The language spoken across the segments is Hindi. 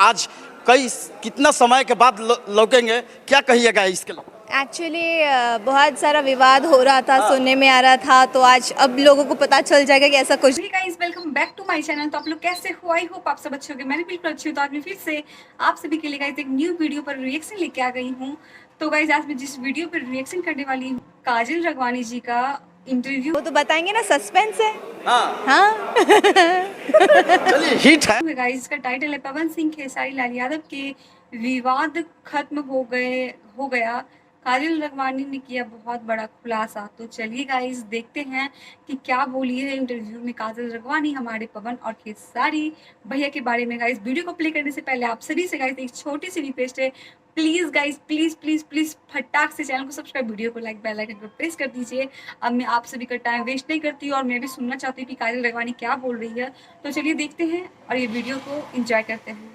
आज कितना समय के बाद लौटेंगे, क्या कहिएगा इसके लिए? एक्चुअली बहुत सारा विवाद हो रहा था, सुनने में आ रहा था, तो आज अब लोगों को पता चल जाएगा कि ऐसा कुछ। Guys welcome back to my channel. तो आप लोग कैसे हो? आई होप आप सब अच्छे होंगे। मैं भी बिल्कुल अच्छी हूँ। तो आज मैं फिर से आप सभी के लिए गाइस एक न्यू वीडियो पर रिएक्शन लेके आ गई हूँ। तो गाइस आज मैं जिस वीडियो पर रिएक्शन करने वाली हूँ, काजल राघवानी जी का इंटरव्यू। वो तो बताएंगे ना, सस्पेंस है। हाँ चलिए, हिट है गाइस इसका टाइटल है पवन सिंह खेसारी लाल यादव के विवाद खत्म हो गया। काजल राघवानी ने किया बहुत बड़ा खुलासा। तो चलिए गाइस देखते हैं कि क्या बोली है इंटरव्यू में काजल राघवानी हमारे पवन और खेसारी भैया के बारे में। गाइस वीडियो को प्ले करने से पहले आप सभी से गाइस एक छोटी सी रिक्वेस्ट है, please guys please please please फटाक से चैनल को सब्सक्राइब, वीडियो को लाइक, बेल आइकन पर प्रेस कर दीजिए। अब मैं आप सभी का टाइम वेस्ट नहीं करती और मैं भी सुनना चाहती हूँ कि काजल राघवानी क्या बोल रही है। तो चलिए देखते हैं और ये वीडियो को एंजॉय करते हैं।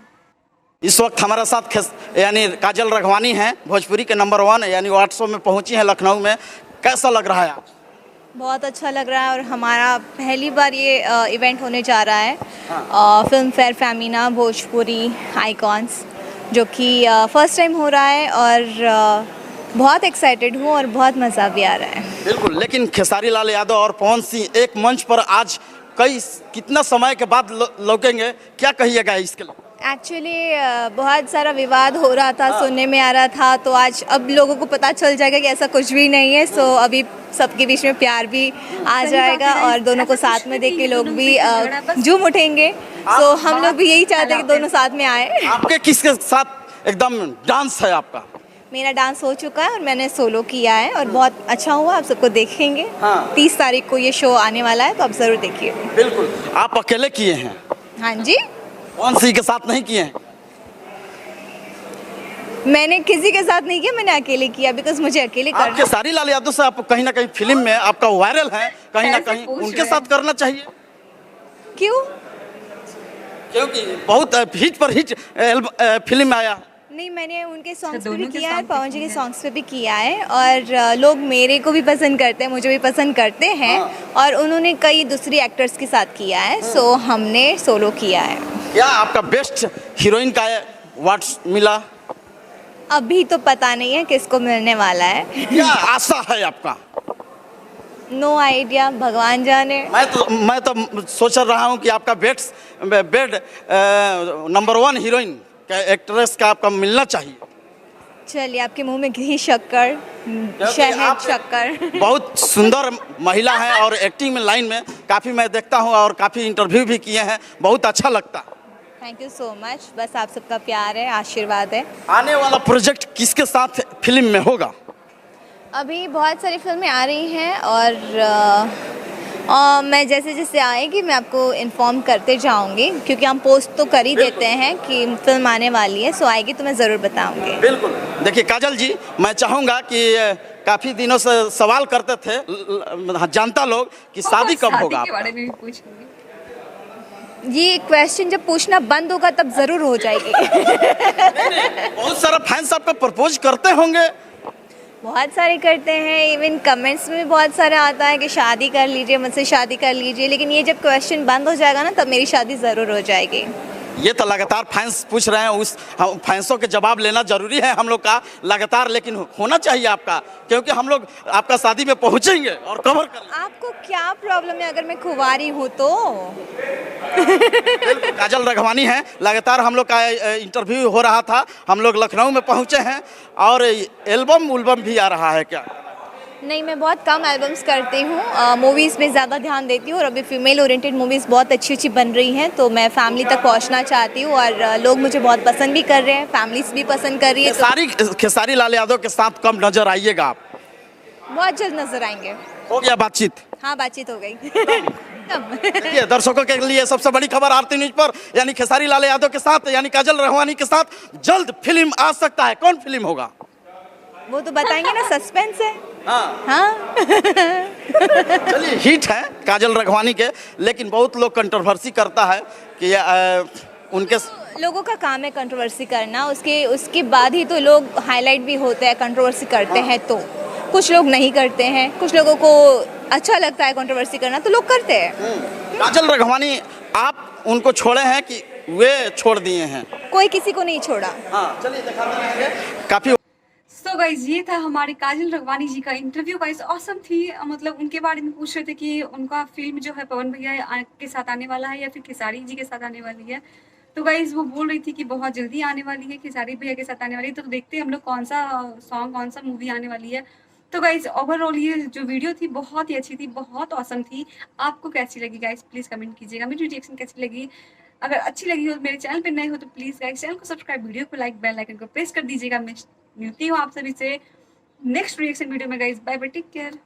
इस वक्त हमारे साथ यानी काजल राघवानी हैं, भोजपुरी के नंबर 1 यानी 800 में पहुंची हैं लखनऊ में। कैसा लग रहा है आप? बहुत अच्छा लग रहा है और हमारा पहली बार ये इवेंट होने जा रहा है। Film fair Femina Bhojpuri icons, जो कि फर्स्ट टाइम हो रहा है और बहुत एक्साइटेड हूँ और बहुत मज़ा भी आ रहा है। बिल्कुल, लेकिन खेसारी लाल यादव और पवन सिंह एक मंच पर आज कितना समय के बाद लौटेंगे, क्या कहिएगा इसके लिए? एक्चुअली बहुत सारा विवाद हो रहा था, सुनने में आ रहा था, तो आज अब लोगों को पता चल जाएगा कि ऐसा कुछ भी नहीं है। सो अभी सबके बीच में प्यार भी आ जाएगा और दोनों को साथ में देख के लोग भी झूम उठेंगे। सो हम लोग भी यही चाहते हैं कि दोनों साथ में आए। आपके किसके साथ एकदम डांस है आपका? मेरा डांस हो चुका है और मैंने सोलो किया है और बहुत अच्छा हुआ। आप सबको देखेंगे। 30 तारीख को ये शो आने वाला है, तो आप ज़रूर देखिए। बिल्कुल। आप अकेले किए हैं? हाँ जी। पवन सिंह के साथ नहीं किए हैं? मैंने किसी के साथ नहीं किया, मैंने अकेले किया, बिकॉज मुझे अकेले करना। खेसारी लाल यादव से आप कहीं ना कहीं फिल्म में आपका वायरल है, कहीं ना कहीं उनके साथ करना चाहिए। क्यों? क्योंकि बहुत हिट पर हिट फिल्म आया। नहीं, मैंने उनके सॉन्ग्स पे भी किया है, पवन जी के सॉन्ग्स पे भी किया है और लोग मेरे को भी पसंद करते हैं, मुझे भी पसंद करते हैं। और उन्होंने कई दूसरी एक्टर्स के साथ किया है, सो हमने सोलो किया है। क्या आपका बेस्ट हीरोइन का अवार्ड मिला? अभी तो पता नहीं है किसको मिलने वाला है। क्या आशा है आपका? नो आइडिया, भगवान जाने। मैं तो सोच रहा हूँ कि आपका बेड नंबर 1 हीरोइन एक्ट्रेस का आपका मिलना चाहिए। चलिए, आपके मुंह में घी शक्कर, शहद शक्कर। बहुत सुंदर महिला है और एक्टिंग में लाइन में काफ़ी मैं देखता हूँ और काफ़ी इंटरव्यू भी किए हैं, बहुत अच्छा लगता है। Thank you so much. बस आप सबका प्यार है, आशीर्वाद है। आने वाला प्रोजेक्ट किसके साथ फिल्म में होगा? अभी बहुत सारी फिल्में आ रही हैं और मैं जैसे जैसे आएगी मैं आपको इन्फॉर्म करते जाऊंगी, क्योंकि हम पोस्ट तो कर ही देते हैं कि फिल्म आने वाली है। सो आएगी तो मैं ज़रूर बताऊंगी। बिल्कुल। देखिए काजल जी, मैं चाहूँगा कि काफ़ी दिनों से सवाल करते थे जनता लोग कि शादी कब होगा के बारे में भी पूछेंगे। ये क्वेश्चन जब पूछना बंद होगा तब ज़रूर हो जाएगी। बहुत सारा फैंस आपका प्रपोज करते होंगे? बहुत सारे करते हैं, इवन कमेंट्स में भी बहुत सारा आता है कि शादी कर लीजिए, मुझसे शादी कर लीजिए। लेकिन ये जब क्वेश्चन बंद हो जाएगा ना, तब मेरी शादी ज़रूर हो जाएगी। ये तो लगातार फैंस पूछ रहे हैं, उस फैंसों के जवाब लेना जरूरी है हम लोग का लगातार, लेकिन होना चाहिए आपका, क्योंकि हम लोग आपका शादी में पहुंचेंगे और कवर करेंगे। आपको क्या प्रॉब्लम है अगर मैं कुंवारी हूँ तो? काजल राघवानी हैं, लगातार हम लोग का इंटरव्यू हो रहा था, हम लोग लखनऊ में पहुंचे हैं और एल्बम भी आ रहा है क्या? नहीं, मैं बहुत कम एल्बम्स करती हूँ, मूवीज़ में ज़्यादा ध्यान देती हूँ और अभी फीमेल ओरिएंटेड मूवीज़ बहुत अच्छी अच्छी बन रही हैं, तो मैं फैमिली तक पहुँचना चाहती हूँ और लोग मुझे बहुत पसंद भी कर रहे हैं, फैमिलीज भी पसंद कर रही है। खेसारी लाल यादव के साथ कब नजर आइएगा आप? बहुत जल्द नजर आएंगे। हो गया बातचीत? हाँ, बातचीत हो गई। देखिए दर्शकों के लिए सबसे बड़ी खबर आरती न्यूज पर, यानी खेसारी लाल यादव के साथ यानी काजल राघवानी के साथ जल्द फिल्म आ सकता है। कौन फिल्म होगा वो तो बताएंगे ना, सस्पेंस है। हाँ। चलिए, हिट है काजल राघवानी के, लेकिन बहुत लोग कंट्रोवर्सी करता है कि उनके लोगों का काम है कंट्रोवर्सी करना, उसके बाद ही तो लोग हाईलाइट भी होते हैं, कंट्रोवर्सी करते हैं। तो कुछ लोग नहीं करते हैं, कुछ लोगों को अच्छा लगता है कंट्रोवर्सी करना, तो लोग करते हैं। काजल राघवानी, आप उनको छोड़े हैं कि वे छोड़ दिए हैं? कोई किसी को नहीं छोड़ा। हाँ चलिए दिखाते रहेंगे काफ़ी। सो गाइज ये था हमारे काजल रगवानी जी का इंटरव्यू। गाइज ऑसम थी। मतलब उनके बारे में पूछ रहे थे कि उनका फिल्म जो है पवन भैया के साथ आने वाला है या फिर खेसारी जी के साथ आने वाली है। तो गाइज वो बोल रही थी कि बहुत जल्दी आने वाली है, खेसारी भैया के साथ आने वाली है। तो देखते हैं हम लोग कौन सा सॉन्ग, कौन सा मूवी आने वाली है। तो गाइज ओवरऑल ये जो वीडियो थी बहुत ही अच्छी थी, बहुत ऑसम थी। आपको कैसी लगी गाइज प्लीज कमेंट कीजिएगा। मेरी रिएक्शन कैसी लगी, अगर अच्छी लगी हो, मेरे चैनल पे नए हो तो प्लीज गाइज चैनल को सब्सक्राइब, वीडियो को लाइक, बेल आइकन को प्रेस कर दीजिएगा। मैं मिलती हूँ आप सभी से नेक्स्ट रिएक्शन वीडियो में guys. Bye bye, take care.